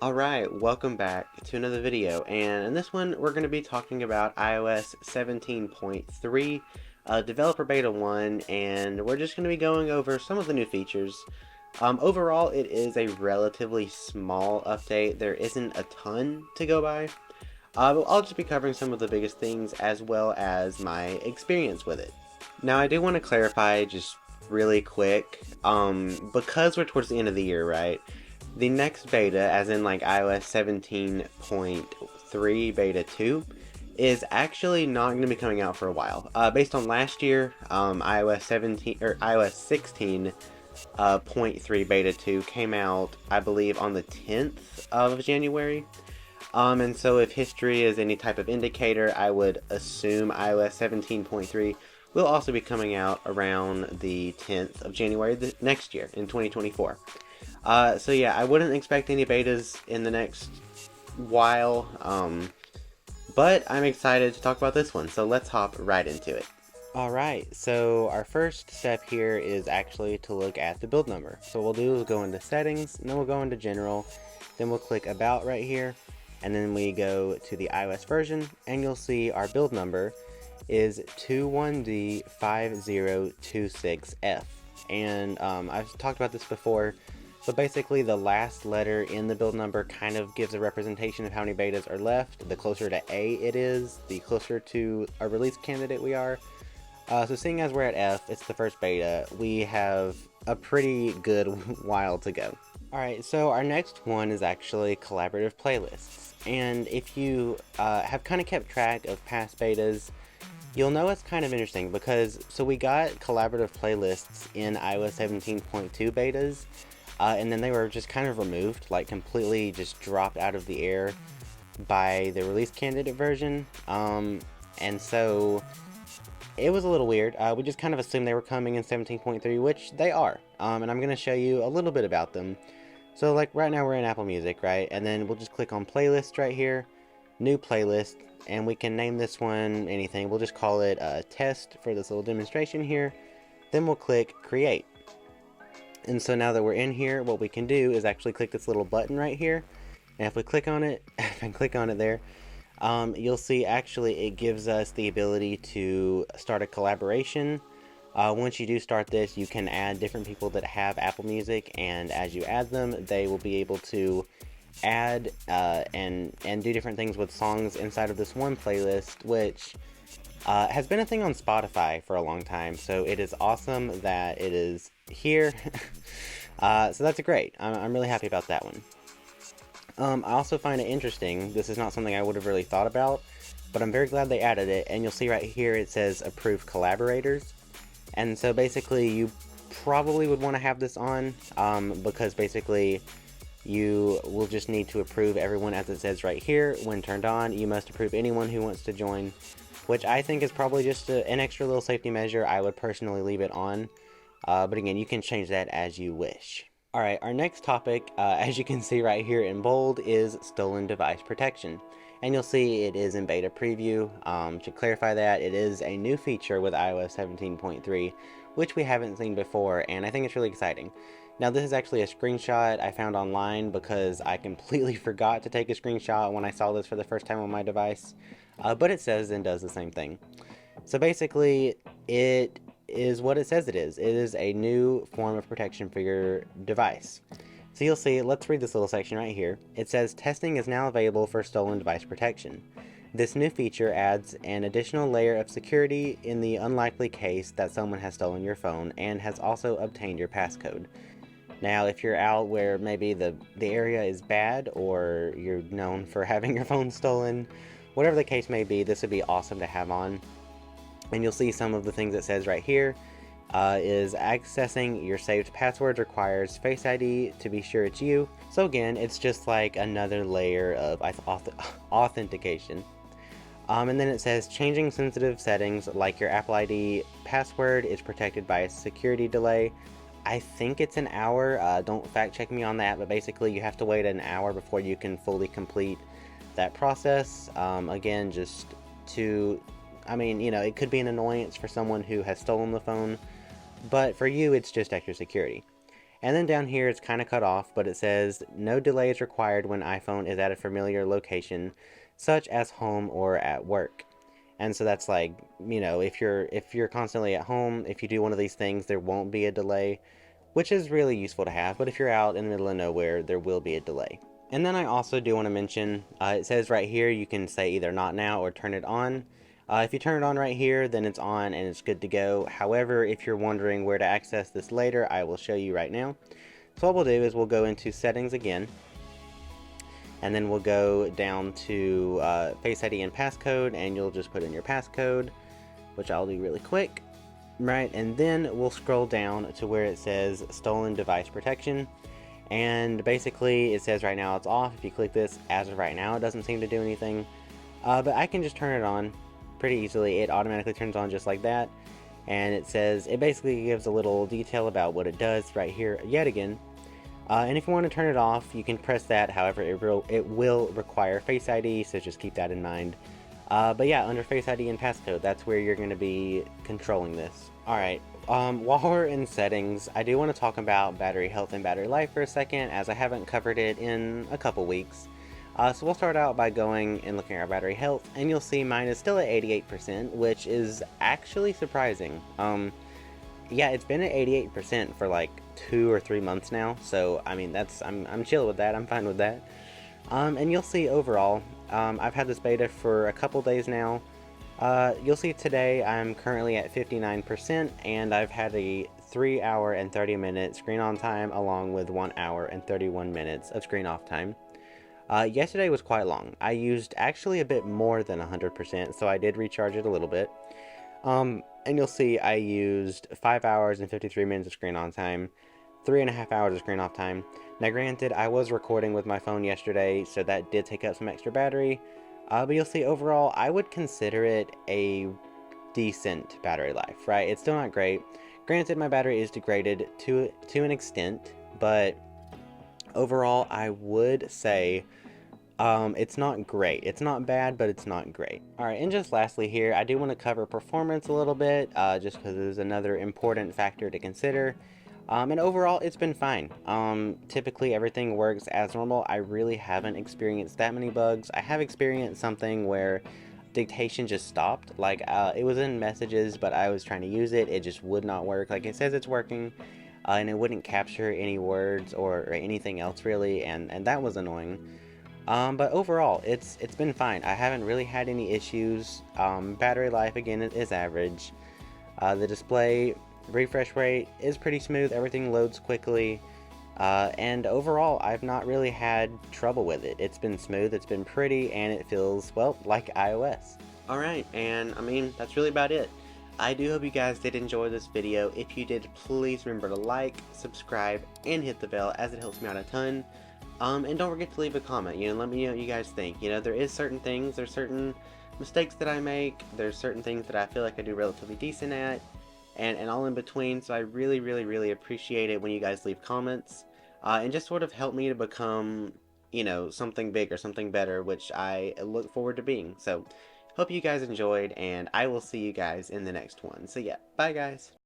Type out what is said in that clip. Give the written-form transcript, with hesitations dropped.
Alright, welcome back to another video, and in this one we're going to be talking about iOS 17.3, Developer Beta 1, and we're just going to be going over some of the new features. Overall, it is a relatively small update. There isn't a ton to go by, but I'll just be covering some of the biggest things as well as my experience with it. Now, I do want to clarify just really quick, because we're towards the end of the year, right? The next beta, as in like iOS 17.3 beta 2, is actually not going to be coming out for a while. Based on last year, iOS 17 or iOS 16.3 beta 2 came out, I believe, on the 10th of January. And so if history is any type of indicator, I would assume iOS 17.3 will also be coming out around the 10th of January next year in 2024. So yeah, I wouldn't expect any betas in the next while, but I'm excited to talk about this one, so let's hop right into it. Alright, so our first step here is actually to look at the build number. So what we'll do is go into settings, and then we'll go into general, then we'll click about right here, and then we go to the iOS version, and you'll see our build number is 21D5026F. And I've talked about this before, but basically the last letter in the build number kind of gives a representation of how many betas are left. The closer to A it is, the closer to a release candidate we are. So seeing as we're at F, it's the first beta, we have a pretty good while to go. Alright, so our next one is actually collaborative playlists. And if you have kind of kept track of past betas, you'll know it's kind of interesting because, so we got collaborative playlists in iOS 17.2 betas, and then they were just kind of removed, like completely just dropped out of the air by the release candidate version. And so it was a little weird. We just kind of assumed they were coming in 17.3, which they are. And I'm going to show you a little bit about them. So like right now we're in Apple Music, right? And then we'll just click on playlist right here, new playlist, and we can name this one anything. We'll just call it a test for this little demonstration here. Then we'll click create. And so now that we're in here, what we can do is actually click this little button right here. And if we click on it, and click on it there, you'll see actually it gives us the ability to start a collaboration. Once you do start this, you can add different people that have Apple Music, and as you add them, they will be able to add and do different things with songs inside of this one playlist, which has been a thing on Spotify for a long time, so it is awesome that it is here. So that's great. I'm really happy about that one. I also find it interesting, this is not something I would have really thought about, but I'm very glad they added it, and you'll see right here it says approved collaborators. And so basically you probably would want to have this on, because basically you will just need to approve everyone, as it says right here. When turned on, you must approve anyone who wants to join, which I think is probably just an extra little safety measure. I would personally leave it on, but again, you can change that as you wish. Alright, our next topic, as you can see right here in bold, is stolen device protection. And you'll see it is in beta preview. To clarify that, it is a new feature with iOS 17.3, which we haven't seen before, and I think it's really exciting. Now, this is actually a screenshot I found online because I completely forgot to take a screenshot when I saw this for the first time on my device, but it says and does the same thing. So basically, it is what it says it is. It is a new form of protection for your device. So you'll see, let's read this little section right here. It says, testing is now available for stolen device protection. This new feature adds an additional layer of security in the unlikely case that someone has stolen your phone and has also obtained your passcode. Now, if you're out where maybe the area is bad, or you're known for having your phone stolen, whatever the case may be, this would be awesome to have on. And you'll see some of the things it says right here. Is accessing your saved passwords requires Face ID to be sure it's you. So again, it's just like another layer of authentication. And then it says changing sensitive settings like your Apple ID password is protected by a security delay. I think it's an hour. Don't fact check me on that, but basically you have to wait an hour before you can fully complete that process. Again, just to, I mean, you know, it could be an annoyance for someone who has stolen the phone, but for you, it's just extra security. And then down here it's kind of cut off, but it says no delay is required when iPhone is at a familiar location, such as home or at work. And so that's like, if you're constantly at home, if you do one of these things, there won't be a delay, which is really useful to have. But if you're out in the middle of nowhere, there will be a delay. And then I also do want to mention, it says right here you can say either not now or turn it on. If you turn it on right here, then it's on and it's good to go. However, if you're wondering where to access this later, I will show you right now. So what we'll do is we'll go into settings again, and then we'll go down to Face ID and passcode, and you'll just put in your passcode, which I'll do really quick. Right, and then we'll scroll down to where it says stolen device protection. And basically it says right now it's off. If you click this, as of right now, it doesn't seem to do anything. But I can just turn it on pretty easily. It automatically turns on just like that. And it says, it basically gives a little detail about what it does right here yet again. And if you want to turn it off, you can press that. However, it will require Face ID, so just keep that in mind. But yeah, under Face ID and passcode, that's where you're going to be controlling this. Alright, while we're in settings, I do want to talk about battery health and battery life for a second, as I haven't covered it in a couple weeks. So we'll start out by going and looking at our battery health, and you'll see mine is still at 88%, which is actually surprising. Yeah, it's been at 88% for like 2 or 3 months now, so I mean, I'm chill with that, I'm fine with that. And you'll see overall, I've had this beta for a couple days now. You'll see today I'm currently at 59%, and I've had a 3 hour and 30 minute screen on time along with 1 hour and 31 minutes of screen off time. Yesterday was quite long. I used actually a bit more than 100%, so I did recharge it a little bit. And you'll see I used 5 hours and 53 minutes of screen on time, 3.5 hours of screen off time. Now granted, I was recording with my phone yesterday, so that did take up some extra battery. But you'll see overall, I would consider it a decent battery life, right? It's still not great. Granted, my battery is degraded to an extent, but overall, I would say it's not great. It's not bad, but it's not great. Alright, and just lastly here, I do want to cover performance a little bit, just because it is another important factor to consider. And overall, it's been fine. Typically, everything works as normal. I really haven't experienced that many bugs. I have experienced something where dictation just stopped. Like, it was in messages, but I was trying to use it. It just would not work. Like, it says it's working, and it wouldn't capture any words or anything else, really, and that was annoying. But overall, it's been fine. I haven't really had any issues. Battery life, again, is average. The display refresh rate is pretty smooth. Everything loads quickly. And overall, I've not really had trouble with it. It's been smooth, it's been pretty, and it feels, well, like iOS. Alright, and I mean, that's really about it. I do hope you guys did enjoy this video. If you did, please remember to like, subscribe, and hit the bell, as it helps me out a ton. And don't forget to leave a comment, let me know what you guys think. There's certain mistakes that I make, there's certain things that I feel like I do relatively decent at, and all in between, so I really, really, really appreciate it when you guys leave comments, and just sort of help me to become, something big or something better, which I look forward to being. So, hope you guys enjoyed, and I will see you guys in the next one. So yeah, bye guys!